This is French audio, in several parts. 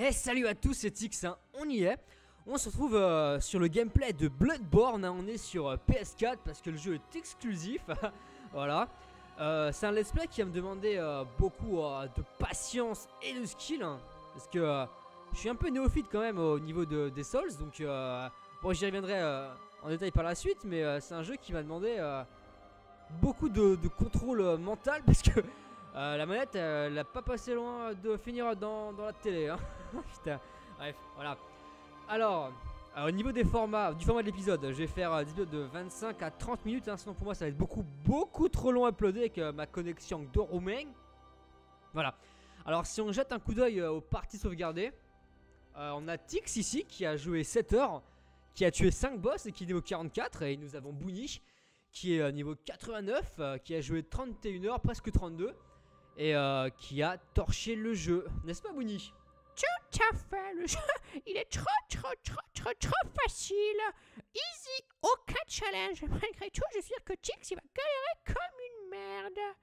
Et salut à tous, c'est Tix, hein. On y est. On se retrouve sur le gameplay de Bloodborne, hein. On est sur PS4 parce que le jeu est exclusif. Voilà. C'est un let's play qui va me demander beaucoup de patience et de skill, hein, parce que je suis un peu néophyte quand même au niveau des Souls. Donc bon, j'y reviendrai en détail par la suite. Mais c'est un jeu qui m'a demandé beaucoup de contrôle mental parce que la manette elle a pas passé loin de finir dans la télé, hein. Putain. Bref, voilà. Alors, au niveau du format de l'épisode, je vais faire des vidéos de 25 à 30 minutes, hein, sinon pour moi ça va être beaucoup trop long à uploader avec ma connexion de roaming. Voilà. Alors si on jette un coup d'œil aux parties sauvegardées, on a Tix ici qui a joué 7 heures, qui a tué 5 boss et qui est niveau 44. Et nous avons Bouni qui est niveau 89, qui a joué 31 heures, presque 32. Et qui a torché le jeu. N'est-ce pas, Bouni? Tout à fait, le jeu, il est trop facile. Easy, aucun challenge. Malgré tout, je suis sûr que Tix, il va galérer comme une merde.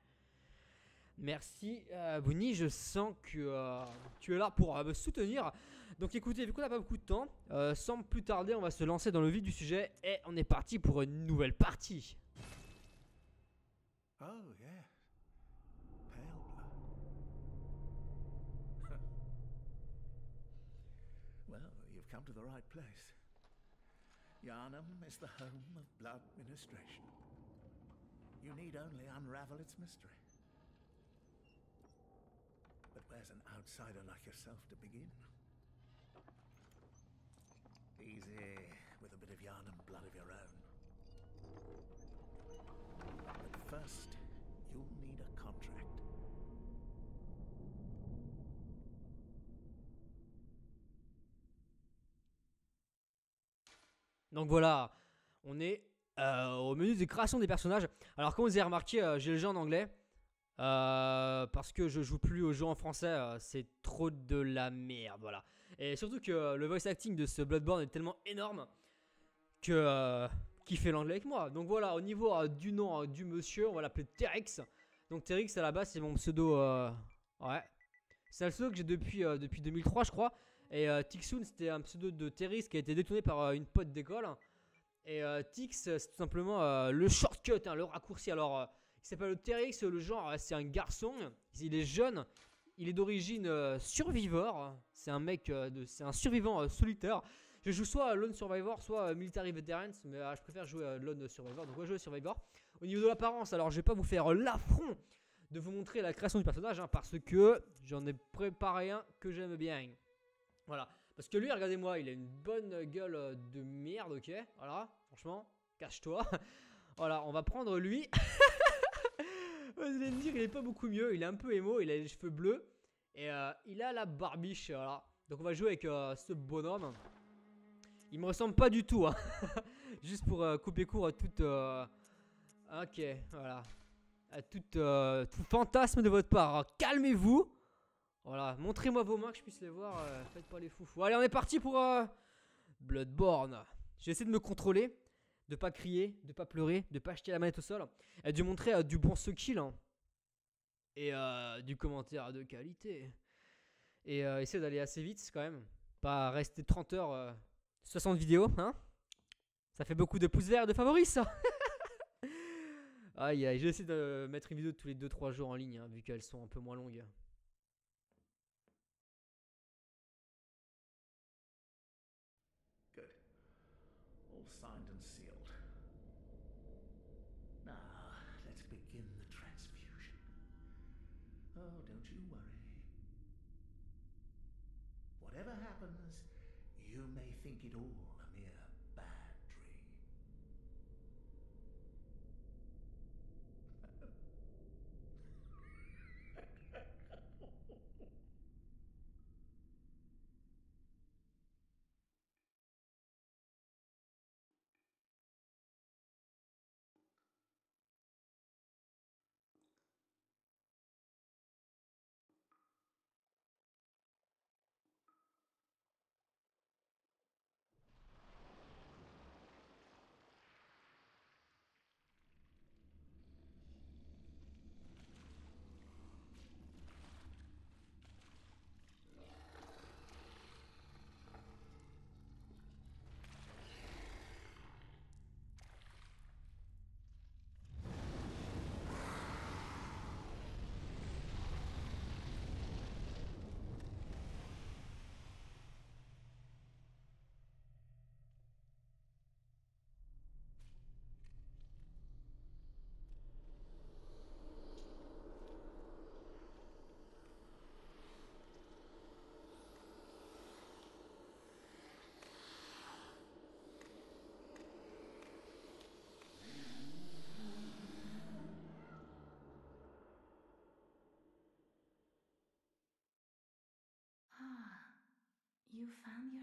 Merci, Bouni, je sens que tu es là pour me soutenir. Donc écoutez, vu qu'on n'a pas beaucoup de temps, sans plus tarder, on va se lancer dans le vif du sujet. Et on est parti pour une nouvelle partie. Oh, yeah. Pale blood. Well, you've come to the right place. Yharnam is the home of blood ministration. You need only unravel its mystery. But where's an outsider like yourself to begin? Easy, with a bit of Yharnam blood of your own. But first, you'll need a contract. Donc voilà, on est au menu de création des personnages. Alors comme vous avez remarqué, j'ai le jeu en anglais. Parce que je joue plus au jeu en français, c'est trop de la merde, voilà. Et surtout que le voice acting de ce Bloodborne est tellement énorme que qui fait l'anglais avec moi. Donc voilà, au niveau du nom du monsieur, on va l'appeler Teryx. Donc Teryx à la base c'est mon pseudo, ouais. C'est un pseudo que j'ai depuis 2003 je crois. Et Tixoon c'était un pseudo de Teryx qui a été détourné par une pote d'école. Et Tix c'est tout simplement le shortcut, hein, le raccourci. Alors il s'appelle Teryx, le genre c'est un garçon, il est jeune, il est d'origine survivor. C'est un mec, c'est un survivant solitaire. Je joue soit Lone Survivor, soit Military Veterans, mais je préfère jouer Lone Survivor, donc on va jouer Survivor. Au niveau de l'apparence, alors je vais pas vous faire l'affront de vous montrer la création du personnage, hein, parce que j'en ai préparé un que j'aime bien. Voilà, parce que lui, regardez-moi, il a une bonne gueule de merde, ok. Voilà, franchement, cache-toi. Voilà, on va prendre lui. Vous allez me dire, il est pas beaucoup mieux, il est un peu émo, il a les cheveux bleus. Et il a la barbiche, voilà. Donc on va jouer avec ce bonhomme. Il me ressemble pas du tout, hein. Juste pour couper court à toute... ok, voilà. À tout fantasme de votre part. Calmez-vous. Voilà, montrez-moi vos mains que je puisse les voir. Faites pas les foufous. Allez, on est parti pour Bloodborne. J'ai essayé de me contrôler, de pas crier, de pas pleurer, de pas jeter la manette au sol, et de montrer du bon skill, hein. Et du commentaire de qualité. Et essayer d'aller assez vite quand même. Pas rester 30 heures, 60 vidéos, hein. Ça fait beaucoup de pouces verts et de favoris, ça. Aïe aïe, j'ai essayé de mettre une vidéo tous les 2-3 jours en ligne, hein, vu qu'elles sont un peu moins longues. Good. All signed and sealed. Now, let's begin the transfusion. Oh, don't you worry. Whatever happens, you may think it all a mere bad dream.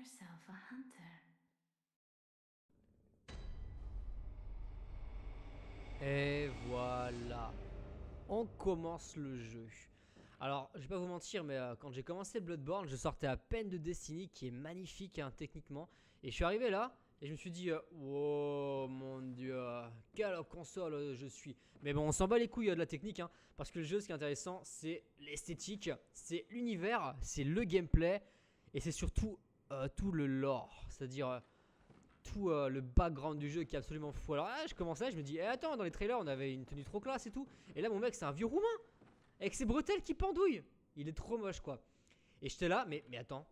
yourself a hunter. Et voilà. On commence le jeu. Alors, je vais pas vous mentir, mais quand j'ai commencé Bloodborne, je sortais à peine de Destiny, qui est magnifique hein, techniquement. Et je suis arrivé là, et je me suis dit, oh mon dieu, quelle console je suis. Mais bon, on s'en bat les couilles de la technique, hein, parce que le jeu, ce qui est intéressant, c'est l'esthétique, c'est l'univers, c'est le gameplay, et c'est surtout tout le lore. C'est-à-dire tout le background du jeu qui est absolument fou. Alors là, je commençais, je me dis, attends, dans les trailers, on avait une tenue trop classe et tout. Et là, mon mec, c'est un vieux roumain. Avec ses bretelles qui pendouillent. Il est trop moche quoi. Et j'étais là, mais attends.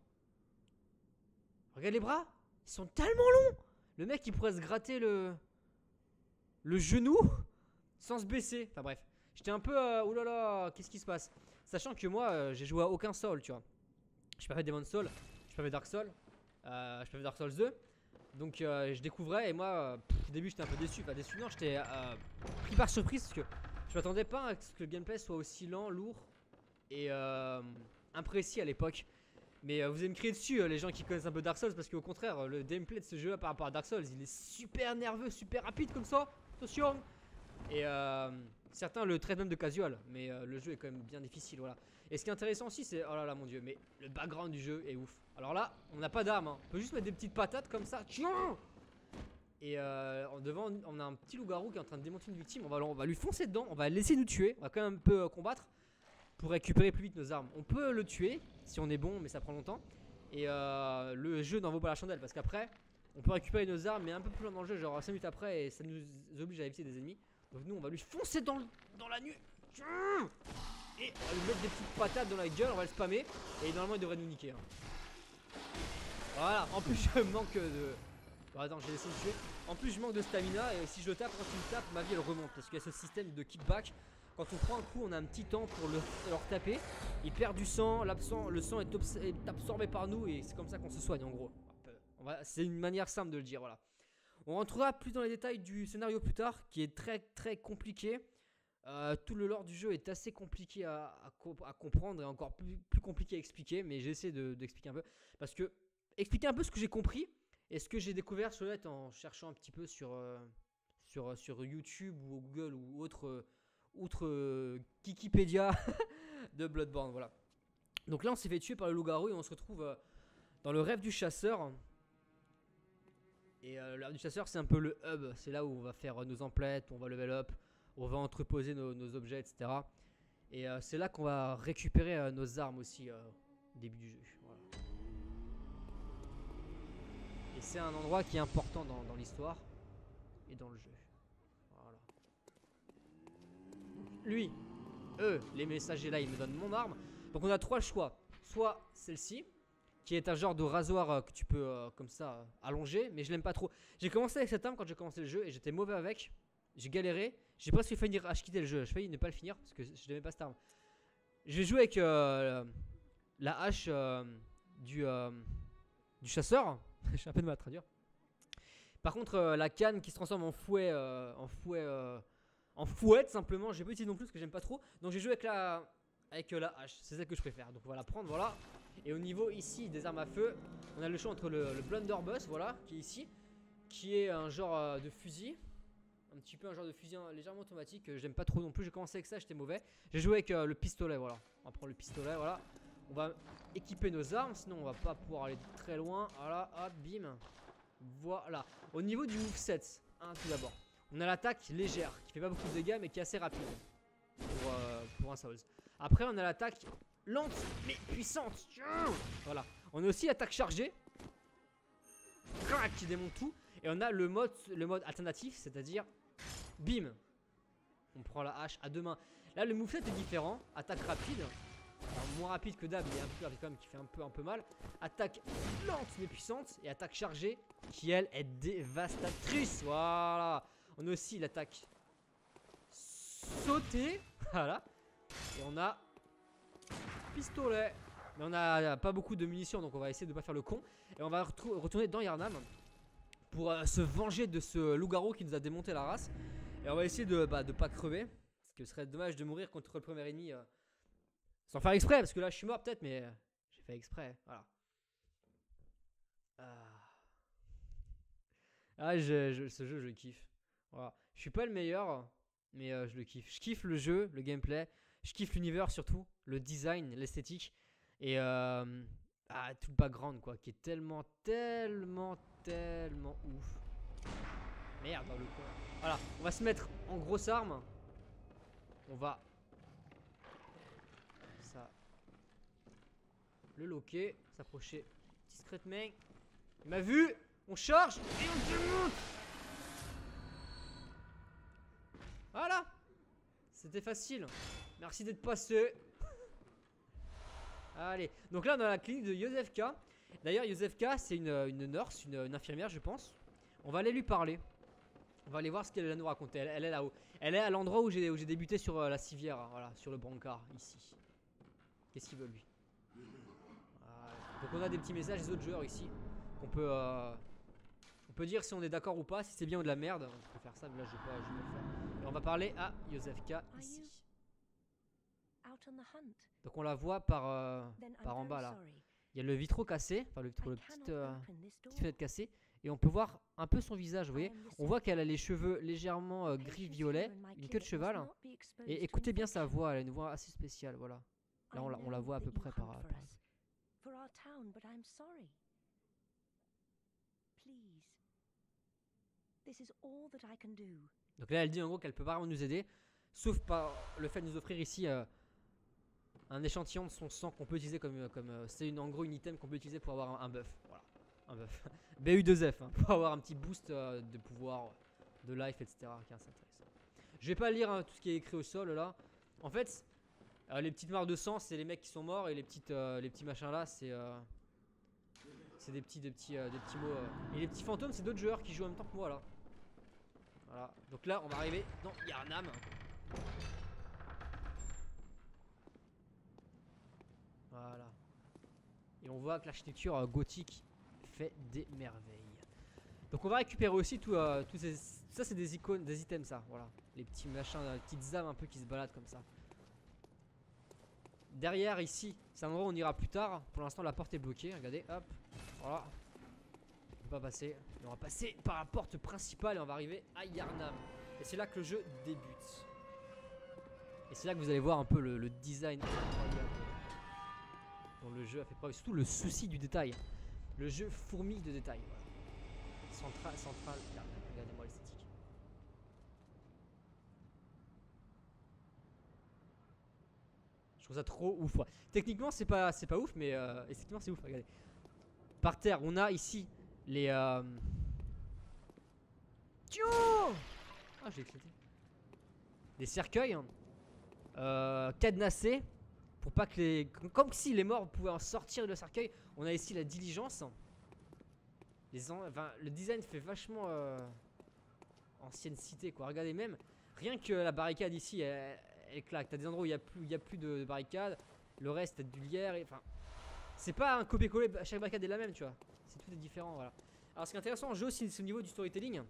Regarde les bras. Ils sont tellement longs. Le mec il pourrait se gratter le genou sans se baisser. Enfin bref. J'étais un peu oulala, qu'est-ce qui se passe? Sachant que moi j'ai joué à aucun Soul, tu vois. J'ai pas fait Demon's Souls, j'ai pas fait Dark Souls, j'ai pas fait Dark Souls 2. Donc je découvrais et moi au début j'étais un peu déçu. Enfin déçu non, j'étais pris par surprise parce que je m'attendais pas à ce que le gameplay soit aussi lent, lourd et imprécis à l'époque. Mais vous allez me crier dessus les gens qui connaissent un peu Dark Souls parce qu'au contraire le gameplay de ce jeu par rapport à Dark Souls il est super nerveux, super rapide comme ça. Attention. Et certains le traitent même de casual, mais le jeu est quand même bien difficile, voilà. Et ce qui est intéressant aussi c'est, oh là là mon dieu, mais le background du jeu est ouf. Alors là on n'a pas d'armes, hein. On peut juste mettre des petites patates comme ça. Tiens. Et devant on a un petit loup-garou qui est en train de démonter une victime. On va lui foncer dedans, on va le laisser nous tuer. On va quand même un peu combattre pour récupérer plus vite nos armes. On peut le tuer si on est bon, mais ça prend longtemps. Et le jeu n'en vaut pas la chandelle parce qu'après on peut récupérer nos armes, mais un peu plus loin dans le jeu, genre 5 minutes après, et ça nous oblige à éviter des ennemis. Donc nous on va lui foncer dans la nuit. Et on va lui mettre des petites patates dans la gueule, on va le spammer. Et normalement il devrait nous niquer hein. Voilà, en plus je manque de... Bon, attends, j'ai laissé me tuer. En plus je manque de stamina et si je le tape, quand il me tape, ma vie elle remonte. Parce qu'il y a ce système de kickback. Quand on prend un coup, on a un petit temps pour le retaper. Il perd du sang, le sang est absorbé par nous et c'est comme ça qu'on se soigne en gros. C'est une manière simple de le dire, voilà. On rentrera plus dans les détails du scénario plus tard, qui est très très compliqué. Tout le lore du jeu est assez compliqué à comprendre et encore plus compliqué à expliquer. Mais j'ai essayé d'expliquer un peu. Parce que, expliquer un peu ce que j'ai compris et ce que j'ai découvert sur le net en cherchant un petit peu sur YouTube ou Google ou outre Wikipédia de Bloodborne, voilà. Donc là on s'est fait tuer par le loup-garou et on se retrouve dans le rêve du chasseur. Et le rêve du chasseur c'est un peu le hub, c'est là où on va faire nos emplettes, on va level up, on va entreposer nos objets, etc. Et c'est là qu'on va récupérer nos armes aussi au début du jeu, voilà. Et c'est un endroit qui est important dans l'histoire et dans le jeu. Voilà. Lui, les messagers là, ils me donnent mon arme. Donc on a trois choix. Soit celle-ci, qui est un genre de rasoir que tu peux comme ça allonger, mais je l'aime pas trop. J'ai commencé avec cette arme quand j'ai commencé le jeu et j'étais mauvais avec. J'ai galéré. J'ai presque failli quitter le jeu. J'ai failli ne pas le finir parce que je n'aimais pas cette arme. Je vais jouer avec la hache du chasseur. J'ai un peu de mal à traduire. Par contre, la canne qui se transforme en fouet, en fouette simplement, j'ai pas utilisé non plus parce que j'aime pas trop. Donc j'ai joué avec la hache, c'est celle que je préfère. Donc on va la prendre, voilà. Et au niveau ici des armes à feu, on a le choix entre le blunderbuss, voilà, qui est ici, qui est un genre de fusil. Un petit peu un genre de fusil légèrement automatique que j'aime pas trop non plus. J'ai commencé avec ça, j'étais mauvais. J'ai joué avec le pistolet, voilà. On va prendre le pistolet, voilà. On va équiper nos armes, sinon on va pas pouvoir aller très loin. Voilà, hop, bim. Voilà. Au niveau du moveset, tout d'abord, on a l'attaque légère qui fait pas beaucoup de dégâts mais qui est assez rapide pour un Souls. Après, on a l'attaque lente mais puissante. Voilà. On a aussi l'attaque chargée qui démonte tout. Et on a le mode alternatif, c'est-à-dire bim. On prend la hache à deux mains. Là, le moveset est différent. Attaque rapide. Alors, moins rapide que d'hab, mais un peu rapide quand même, qui fait un peu mal. Attaque lente mais puissante. Et attaque chargée qui, elle, est dévastatrice. Voilà. On a aussi l'attaque sautée. Voilà. Et on a pistolet. Mais on a pas beaucoup de munitions, donc on va essayer de pas faire le con. Et on va retourner dans Yharnam pour se venger de ce loup-garou qui nous a démonté la race. Et on va essayer de pas crever. Parce que ce serait dommage de mourir contre le premier ennemi sans faire exprès. Parce que là je suis mort peut-être, mais j'ai fait exprès. Voilà. Ah, ce jeu, je le kiffe. Voilà. Je suis pas le meilleur, mais je le kiffe. Je kiffe le jeu, le gameplay. Je kiffe l'univers surtout, le design, l'esthétique. Et tout le background, quoi, qui est tellement ouf. Merde, dans le coin. Voilà, on va se mettre en grosse arme. On va... Ça... Le loquer, s'approcher discrètement. Il m'a vu. On charge et on démonte. Voilà. C'était facile. Merci d'être passé. Allez. Donc là, on a la clinique de Yosefka. D'ailleurs, Yosefka, c'est une nurse, une infirmière, je pense. On va aller lui parler. On va aller voir ce qu'elle a à nous raconter. Elle est là-haut. Elle est à l'endroit où j'ai débuté sur la civière. Voilà, sur le brancard, ici. Qu'est-ce qu'il veut, lui? Donc on a des petits messages des autres joueurs ici. On peut dire si on est d'accord ou pas, si c'est bien ou de la merde. On peut faire ça, mais là je vais pas le faire. Et on va parler à Yosefka ici. Donc on la voit par en bas là. Il y a le vitraux cassé, enfin le petite fenêtre cassée. Et on peut voir un peu son visage, vous voyez. On voit qu'elle a les cheveux légèrement gris-violet, une queue de cheval. Et écoutez bien sa voix, elle a une voix assez spéciale, voilà. Là on la voit à peu près par Donc là elle dit en gros qu'elle peut pas vraiment nous aider, sauf par le fait de nous offrir ici un échantillon de son sang qu'on peut utiliser comme c'est en gros une item qu'on peut utiliser pour avoir un buff. Voilà, un buff. BU2F, hein, pour avoir un petit boost de pouvoir, de life, etc. Qui est assez intéressant. Je vais pas lire tout ce qui est écrit au sol là. En fait, les petites marques de sang, c'est les mecs qui sont morts et les petits machins là, c'est des petits mots. Et les petits fantômes, c'est d'autres joueurs qui jouent en même temps que moi là. Voilà. Donc là, on va arriver dans Yarnam. Voilà. Et on voit que l'architecture gothique fait des merveilles. Donc on va récupérer aussi tous ces... Ça c'est des icônes, des items ça, voilà. Les petits machins, les petites âmes un peu qui se baladent comme ça. Derrière ici, c'est un endroit où on ira plus tard. Pour l'instant la porte est bloquée, regardez, hop. Voilà. On peut pas passer. Et on va passer par la porte principale et on va arriver à Yarnam. Et c'est là que le jeu débute. Et c'est là que vous allez voir un peu le design incroyable dont le jeu a fait preuve. Surtout le souci du détail. Le jeu fourmille de détails. Voilà. Central, regardez-moi l'esthétique. Je trouve ça trop ouf. Ouais. Techniquement c'est pas ouf, mais esthétiquement c'est ouf, regardez. Par terre, on a ici les Tio. Ah, j'ai éclaté. Des cercueils cadenassés pour pas que les... Comme si les morts pouvaient en sortir de cercueil. On a ici la diligence. Enfin, le design fait vachement ancienne cité quoi. Regardez même, rien que la barricade ici, elle claque. T'as des endroits où il y a plus de barricade. Le reste, t'as du lierre. Enfin, c'est pas un copier-coller. Chaque barricade est la même, tu vois. C'est tout est différent, voilà. Alors, ce qui est intéressant en jeu aussi, c'est au niveau du storytelling.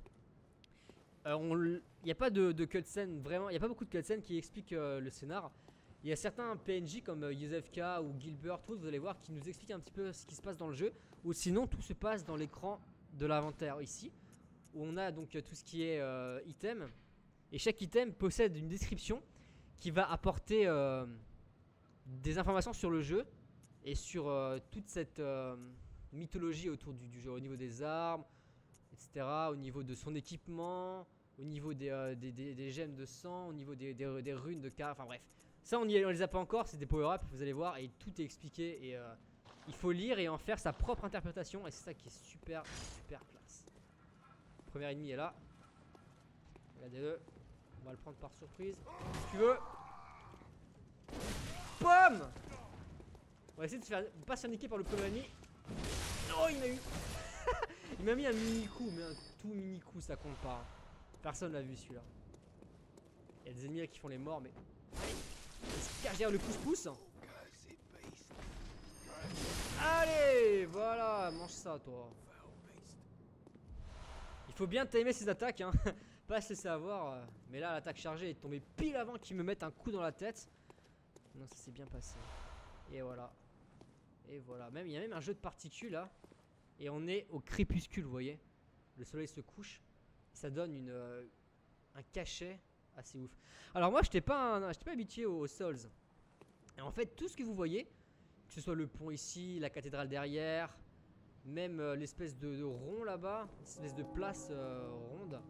Il n'y a pas de cutscene vraiment. Il n'y a pas beaucoup de cutscenes qui expliquent le scénar. Il y a certains PNJ comme Yosefka ou Gilbert, vous allez voir, qui nous expliquent un petit peu ce qui se passe dans le jeu. Ou sinon, tout se passe dans l'écran de l'inventaire ici, où on a donc tout ce qui est item. Et chaque item possède une description qui va apporter des informations sur le jeu et sur toute cette mythologie autour du jeu, au niveau des armes, etc., au niveau de son équipement, au niveau des gemmes de sang, au niveau des runes de cartes, enfin bref. Ça on les a pas encore, c'est des power-ups, vous allez voir, et tout est expliqué et il faut lire et en faire sa propre interprétation et c'est ça qui est super classe. Le premier ennemi est là. Regardez-le. On va le prendre par surprise. Si tu veux. Pomme. On va essayer de pas se faire niquer par le premier ennemi. Oh, il m'a eu. Il m'a mis un mini coup, mais un tout mini coup ça compte pas. Personne l'a vu celui-là. Il y a des ennemis là qui font les morts, mais. Il se cache derrière le pouce-pouce. Allez, voilà, mange ça toi. Il faut bien timer ses attaques, hein. Pas se laisser avoir. Mais là, l'attaque chargée est tombée pile avant qu'il me mette un coup dans la tête. Non, ça s'est bien passé. Et voilà. Et voilà. Il y a même un jeu de particules là. Et on est au crépuscule, vous voyez. le soleil se couche. Ça donne un cachet assez ouf. Alors moi, je n'étais pas habitué aux Souls. Et en fait, tout ce que vous voyez, que ce soit le pont ici, la cathédrale derrière, même l'espèce de rond là-bas, l'espèce de place ronde,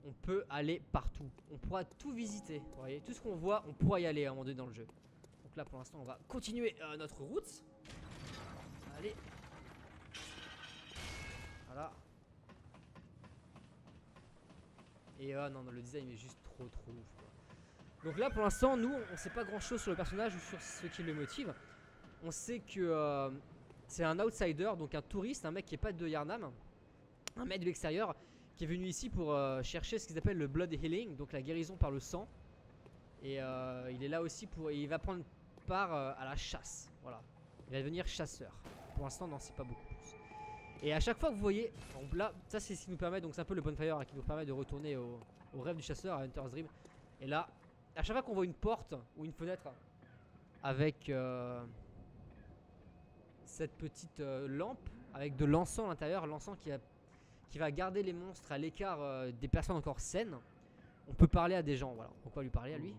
on peut aller partout. On pourra tout visiter. Vous voyez, tout ce qu'on voit, on pourra y aller à un moment donné dans le jeu. Donc là, pour l'instant, on va continuer notre route. Allez. Voilà. Et non, le design est juste trop ouf, quoi. Donc là, pour l'instant, nous, on sait pas grand chose sur le personnage ou sur ce qui le motive. On sait que c'est un outsider, donc un touriste, un mec qui est pas de Yharnam, un mec de l'extérieur, qui est venu ici pour chercher ce qu'ils appellent le blood healing, donc la guérison par le sang. Et il est là aussi il va prendre part à la chasse. Voilà, il va devenir chasseur. Pour l'instant, non, c'est pas beaucoup plus. Et à chaque fois que vous voyez, donc là, ça c'est ce qui nous permet, donc c'est un peu le bonfire qui nous permet de retourner au rêve du chasseur, à Hunter's Dream. Et là, à chaque fois qu'on voit une porte ou une fenêtre avec cette petite lampe avec de l'encens à l'intérieur, l'encens qui va garder les monstres à l'écart des personnes encore saines, on peut parler à des gens, voilà, on peut lui parler à lui.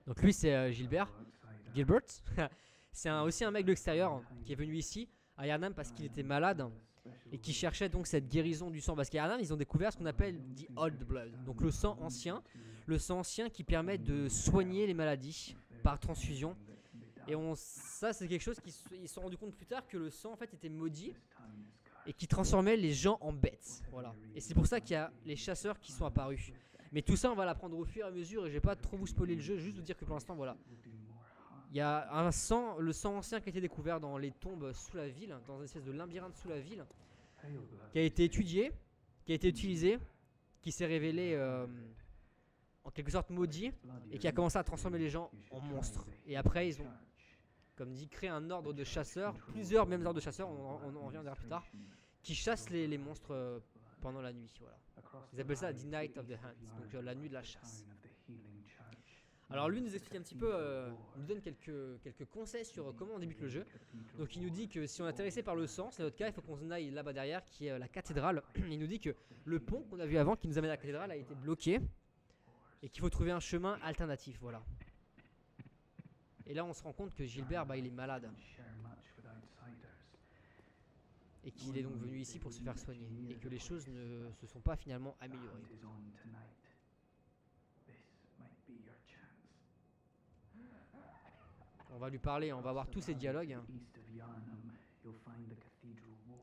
Donc lui c'est Gilbert. C'est aussi un mec de l'extérieur qui est venu ici à Yharnam parce qu'il était malade et qui cherchait donc cette guérison du sang. Parce qu'à Yharnam ils ont découvert ce qu'on appelle the old blood, donc le sang ancien qui permet de soigner les maladies par transfusion. Et ça c'est quelque chose qu'ils se sont rendu compte plus tard, que le sang en fait était maudit et qui transformait les gens en bêtes. Voilà. Et c'est pour ça qu'il y a les chasseurs qui sont apparus. Mais tout ça on va l'apprendre au fur et à mesure et je vais pas trop vous spoiler le jeu, juste vous dire que pour l'instant voilà. Il y a le sang ancien qui a été découvert dans les tombes sous la ville, dans une espèce de labyrinthe sous la ville, qui a été étudié, qui a été utilisé, qui s'est révélé en quelque sorte maudit et qui a commencé à transformer les gens en monstres. Et après ils ont, comme dit, créé un ordre de chasseurs, plusieurs mêmes ordres de chasseurs, on en reviendra plus tard, qui chassent les monstres pendant la nuit. Voilà. Ils appellent ça The Night of the Hunt, donc la nuit de la chasse. Alors lui nous explique un petit peu, nous donne quelques conseils sur comment on débute le jeu. Donc il nous dit que si on est intéressé par le sang, c'est notre cas, il faut qu'on aille là-bas derrière qui est la cathédrale. Il nous dit que le pont qu'on a vu avant qui nous amène à la cathédrale a été bloqué et qu'il faut trouver un chemin alternatif, voilà. Et là on se rend compte que Gilbert, il est malade. Et qu'il est donc venu ici pour se faire soigner et que les choses ne se sont pas finalement améliorées. On va lui parler, on va voir tous ces dialogues.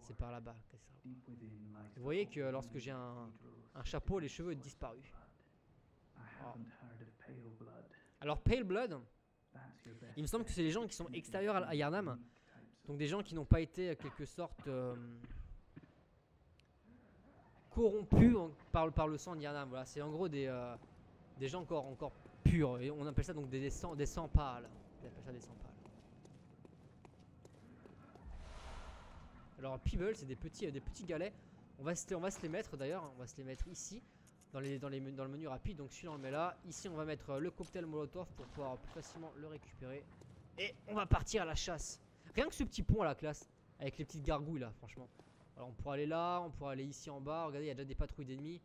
C'est par là-bas. Vous voyez que lorsque j'ai un chapeau, les cheveux ont disparu. Oh. Alors Pale Blood, il me semble que c'est les gens qui sont extérieurs à Yharnam. Donc des gens qui n'ont pas été quelque sorte corrompus par le sang de Yharnam. Voilà, c'est en gros des gens encore purs. Et on appelle ça donc des sangs pâles. On appelle ça des sangs pâles. Alors Peebles, c'est des petits galets. On va se les mettre d'ailleurs. On va se les mettre ici dans le menu rapide. Donc celui-là on le met là. Ici on va mettre le cocktail Molotov pour pouvoir plus facilement le récupérer. Et on va partir à la chasse. Rien que ce petit pont à la classe avec les petites gargouilles là, franchement. Alors on pourra aller là, on pourra aller ici en bas. Regardez, il y a déjà des patrouilles d'ennemis.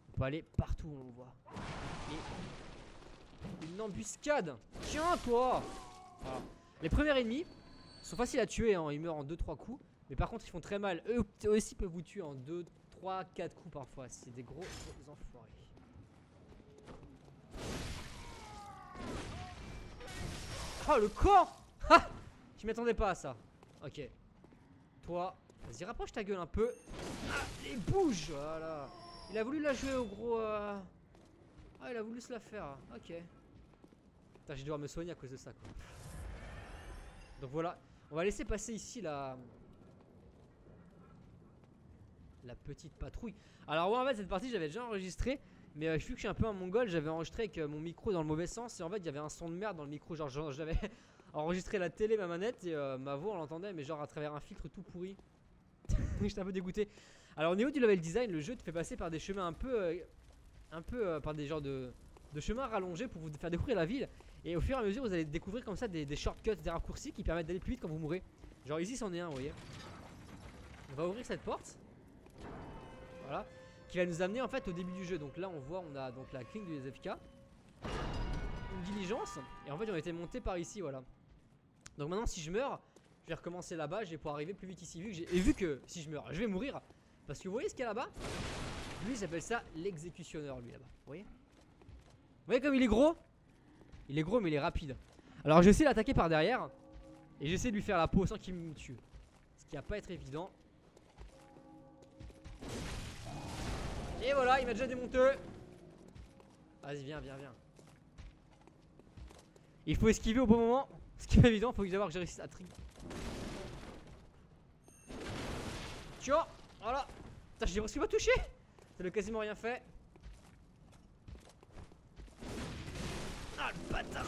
On peut aller partout où on le voit. Et une embuscade. Tiens toi. Voilà. Les premiers ennemis sont faciles à tuer, hein. Ils meurent en 2-3 coups. Mais par contre ils font très mal. Eux aussi peuvent vous tuer en 2, 3, 4 coups parfois. C'est des gros enfoirés. Oh le corps. Ha. Je m'attendais pas à ça. Ok. Toi, vas-y, rapproche ta gueule un peu. Ah, et bouge. Voilà. Il a voulu la jouer au gros. Ah, il a voulu se la faire. Ok. Putain, je vais devoir me soigner à cause de ça, quoi. Donc voilà. On va laisser passer ici la petite patrouille. Alors, ouais, en fait, cette partie, j'avais déjà enregistré. Mais vu que je suis un peu un mongol, j'avais enregistré avec mon micro dans le mauvais sens. Et en fait, il y avait un son de merde dans le micro. Genre j'avais enregistré la télé, ma manette. Et ma voix, on l'entendait, mais genre à travers un filtre tout pourri. J'étais un peu dégoûté. Alors, au niveau du level design, le jeu te fait passer par des chemins un peu par des genres de chemins rallongés pour vous faire découvrir la ville. Et au fur et à mesure vous allez découvrir comme ça des shortcuts, des raccourcis qui permettent d'aller plus vite quand vous mourrez. Genre ici c'en est un, vous voyez. On va ouvrir cette porte. Voilà. Qui va nous amener en fait au début du jeu. Donc là on voit, on a donc la clé du SFK. Une diligence. Et en fait on a été monté par ici, voilà. Donc maintenant si je meurs, je vais recommencer là-bas, je vais pouvoir arriver plus vite ici. Vu que si je meurs, je vais mourir. Parce que vous voyez ce qu'il y a là-bas? Lui il s'appelle ça l'exécutionneur, lui là-bas. Vous voyez? Vous voyez comme il est gros? Il est gros mais il est rapide. Alors j'essaie de l'attaquer par derrière. Et j'essaie de lui faire la peau sans qu'il me tue. Ce qui va pas être évident. Et voilà, il m'a déjà démonté. Vas-y, viens, viens, viens. Il faut esquiver au bon moment. Ce qui est évident, il faut d'abord que je réussisse à tri. Tiens, voilà. Putain, j'ai presque pas touché. Ça n'a quasiment rien fait. Ah, le bâtard.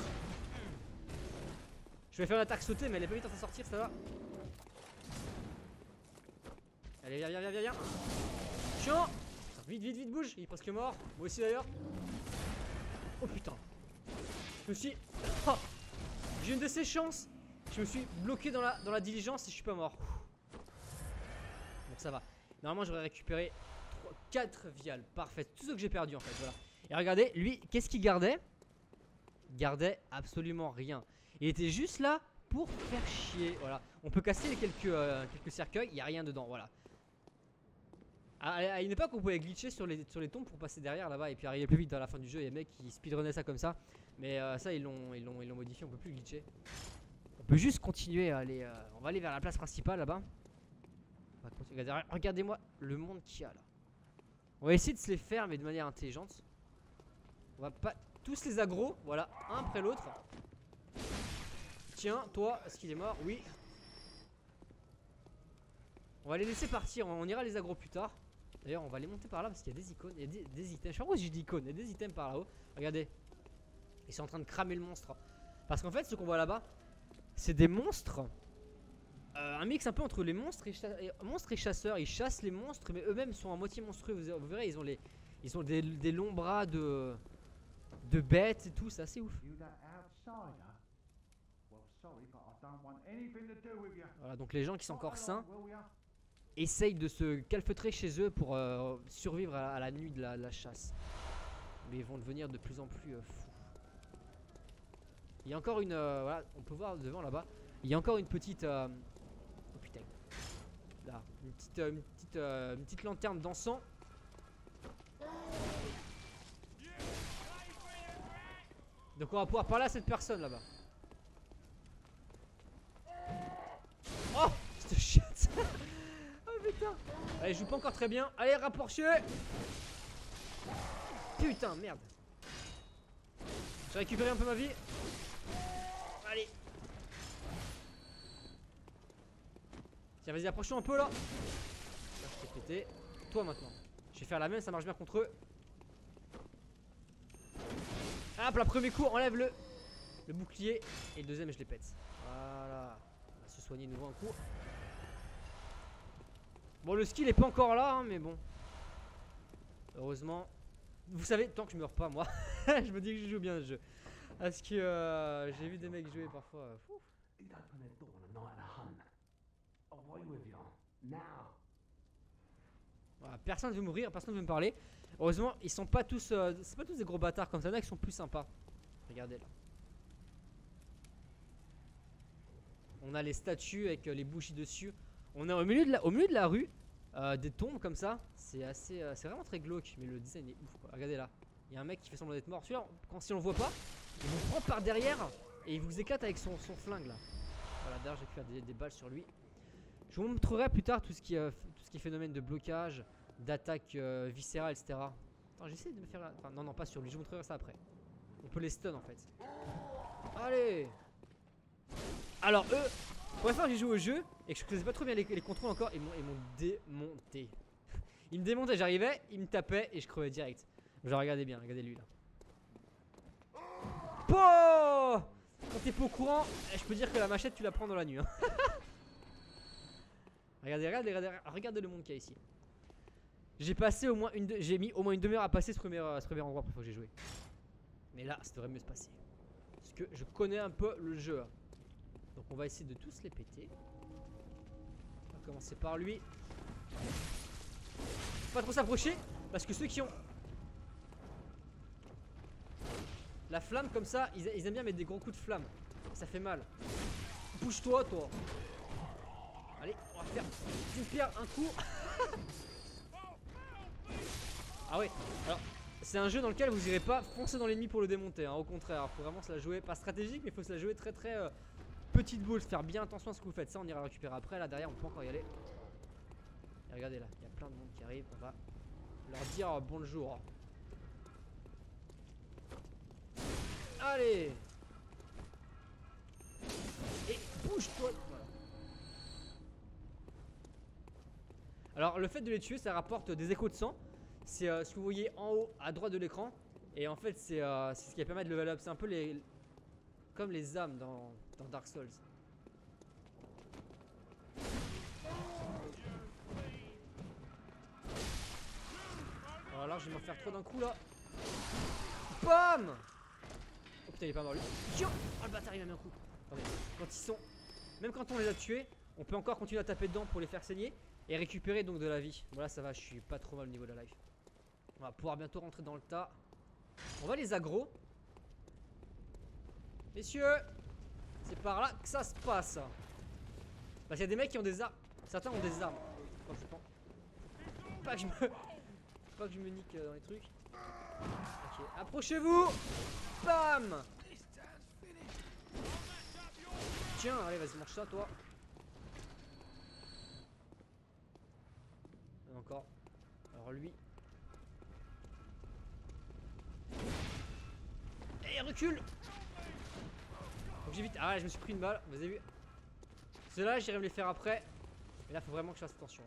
Je vais faire une attaque sautée, mais elle est pas vite à s'en sortir, ça va. Allez, viens, viens, viens, viens, viens. Tiens. Vite, vite, vite, bouge. Il est presque mort. Moi aussi d'ailleurs. Oh putain. Je me suis... Oh. J'ai une de ces chances. Je me suis bloqué dans la diligence et je suis pas mort. Bon, ça va. Normalement, j'aurais récupéré 4 viales. Parfait. Tout ce que j'ai perdu en fait. Voilà. Et regardez, lui, qu'est-ce qu'il gardait? Il gardait absolument rien. Il était juste là pour faire chier. Voilà. On peut casser quelques cercueils. Il n'y a rien dedans. Voilà. À une époque on pouvait glitcher sur les tombes pour passer derrière là-bas et puis arriver plus vite dans la fin du jeu. Il y a des mecs qui speedrunnaient ça comme ça. Mais ça ils l'ont modifié, on peut plus glitcher. On peut juste continuer à aller. On va aller vers la place principale là-bas. Regardez-moi le monde qu'il y a là. On va essayer de se les faire mais de manière intelligente. On va pas tous les aggro, voilà, un après l'autre. Tiens, toi, est-ce qu'il est mort? Oui. On va les laisser partir, on ira les aggro plus tard. D'ailleurs on va les monter par là parce qu'il y a des icônes, il y a des items. Je sais pas pourquoi j'ai dit icônes, il y a des items par là-haut. Regardez. Ils sont en train de cramer le monstre. Parce qu'en fait ce qu'on voit là-bas, c'est des monstres. Un mix un peu entre les monstres et chasseurs. Ils chassent les monstres mais eux-mêmes sont à moitié monstrueux. Vous verrez ils ont des longs bras de bêtes et tout, c'est assez ouf. Voilà, donc les gens qui sont encore sains essayent de se calfeutrer chez eux pour survivre à la nuit de la chasse. Mais ils vont devenir de plus en plus fous. Il y a encore une... voilà, on peut voir devant là-bas. Il y a encore une petite... oh putain. Là, une petite lanterne d'encens. Donc on va pouvoir parler à cette personne là-bas. Oh, cette chiette. Oh putain. Allez, je joue pas encore très bien. Allez, rapproché. Putain, merde. J'ai récupéré un peu ma vie. Allez. Tiens, vas-y, approche-toi un peu là. Là, je t'ai pété. Toi maintenant. Je vais faire la même, ça marche bien contre eux. Hop, la premier coup, enlève le bouclier. Et le deuxième, je les pète. Voilà. On va se soigner de nouveau un coup. Bon, le skill est pas encore là, hein, mais bon. Heureusement. Vous savez, tant que je meurs pas, moi, je me dis que je joue bien ce jeu. Parce que j'ai vu des mecs jouer parfois. Voilà, personne ne veut mourir, personne ne veut me parler. Heureusement, ils sont pas tous. C'est pas tous des gros bâtards comme ça, il y en a qui sont plus sympas. Regardez là. On a les statues avec les bougies dessus. On est au milieu de la rue, des tombes comme ça. C'est assez, c'est vraiment très glauque, mais le design est ouf quoi. Regardez là, il y a un mec qui fait semblant d'être mort. Celui-là, si on le voit pas, il vous prend par derrière et il vous éclate avec son flingue là. Voilà, d'ailleurs j'ai pu faire des balles sur lui. Je vous montrerai plus tard tout ce qui est phénomène de blocage, d'attaque viscérale, etc. Attends, j'essaie de me faire... Enfin, non, pas sur lui, je vous montrerai ça après. On peut les stun en fait. Allez. Alors eux, pour la fois j'ai joué au jeu et que je faisais pas trop bien les contrôles encore, ils m'ont démonté. Ils me démontaient, j'arrivais, ils me tapaient et je crevais direct. Genre regardez bien, regardez lui là. Pouah! Quand t'es pas au courant, je peux dire que la machette tu la prends dans la nuit hein. Regardez le monde qu'il y a ici. J'ai passé au moins mis au moins une demi-heure à passer ce premier endroit pour que j'ai joué. Mais là, ça devrait mieux se passer. Parce que je connais un peu le jeu. Donc on va essayer de tous les péter. On va commencer par lui. Pas trop s'approcher. Parce que ceux qui ont la flamme comme ça, ils aiment bien mettre des gros coups de flamme. Ça fait mal. Bouge-toi, toi. Allez, on va faire une pierre, un coup. Ah ouais, alors c'est un jeu dans lequel vous irez pas foncer dans l'ennemi pour le démonter, hein. Au contraire, faut vraiment se la jouer, pas stratégique, mais il faut se la jouer très petite boule, faire bien attention à ce que vous faites. Ça on ira récupérer après, là derrière on peut encore y aller. Et regardez là, il y a plein de monde qui arrive, on va leur dire bonjour. Allez. Et bouge-toi. Voilà. Alors le fait de les tuer ça rapporte des échos de sang. C'est ce que vous voyez en haut à droite de l'écran. Et en fait c'est ce qui permet de level up. C'est un peu comme les âmes dans Dark Souls. Alors là je vais m'en faire trop d'un coup là. Bam. Oh putain il est pas mort lui. Oh le bâtard il m'a mis un coup. Attendez. Quand ils sont, même quand on les a tués, on peut encore continuer à taper dedans pour les faire saigner et récupérer donc de la vie. Voilà ça va, je suis pas trop mal au niveau de la life. On va pouvoir bientôt rentrer dans le tas. On va les aggro. Messieurs, c'est par là que ça se passe. Parce qu'il y a des mecs qui ont des armes. Certains ont des armes. Oh, je pense. Pas que je me nique dans les trucs. Ok, approchez-vous. Bam. Tiens, allez, vas-y, mange ça, toi. Encore. Alors lui. Et recule. Faut que j'évite. Ah, je me suis pris une balle. Vous avez vu. Ceux-là, j'irai me les faire après. Mais là, faut vraiment que je fasse attention.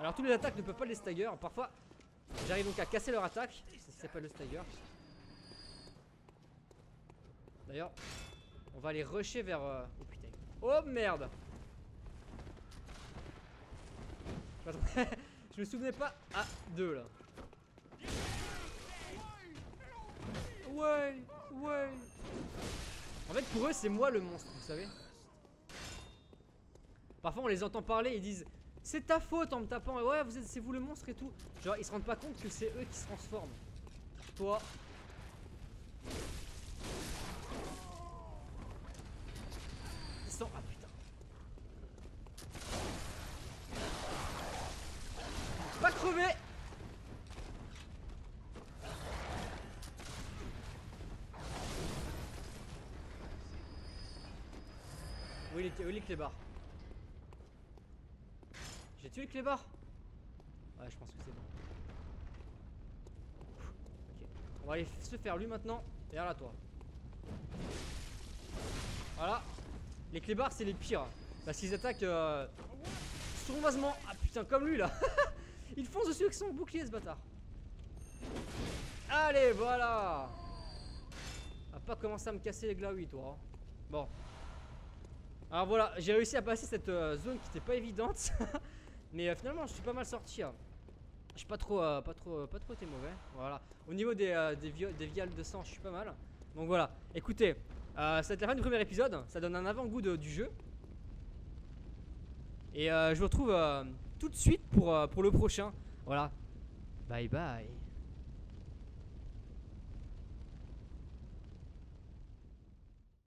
Alors, tous les attaques ne peuvent pas les stagger. Parfois, j'arrive donc à casser leur attaque. C'est ce qui s'appelle le stagger. D'ailleurs, on va aller rusher vers... Oh putain. Oh merde. Je me souvenais pas à 2 là. Ouais. En fait pour eux c'est moi le monstre, vous savez. Parfois on les entend parler, ils disent c'est ta faute en me tapant. Et ouais c'est vous le monstre et tout. Genre ils se rendent pas compte que c'est eux qui se transforment. Toi. Ah putain. Pas crever. Où il est le clébard? J'ai tué le clébard? Ouais je pense que c'est bon. Ok. On va aller se faire lui maintenant. Et là toi. Voilà. Les clébards c'est les pires. Parce qu'ils attaquent sournoisement. Ah putain comme lui là. Il fonce dessus avec son bouclier ce bâtard. Allez voilà. Va pas commencer à me casser les glaouis toi. Bon. Alors voilà, j'ai réussi à passer cette zone qui était pas évidente. Mais finalement je suis pas mal sorti hein. Je suis pas trop été mauvais. Voilà. Au niveau des vials de sang je suis pas mal. Donc voilà, écoutez, ça va être la fin du premier épisode. Ça donne un avant-goût du jeu. Et je vous retrouve tout de suite pour le prochain. Voilà. Bye bye.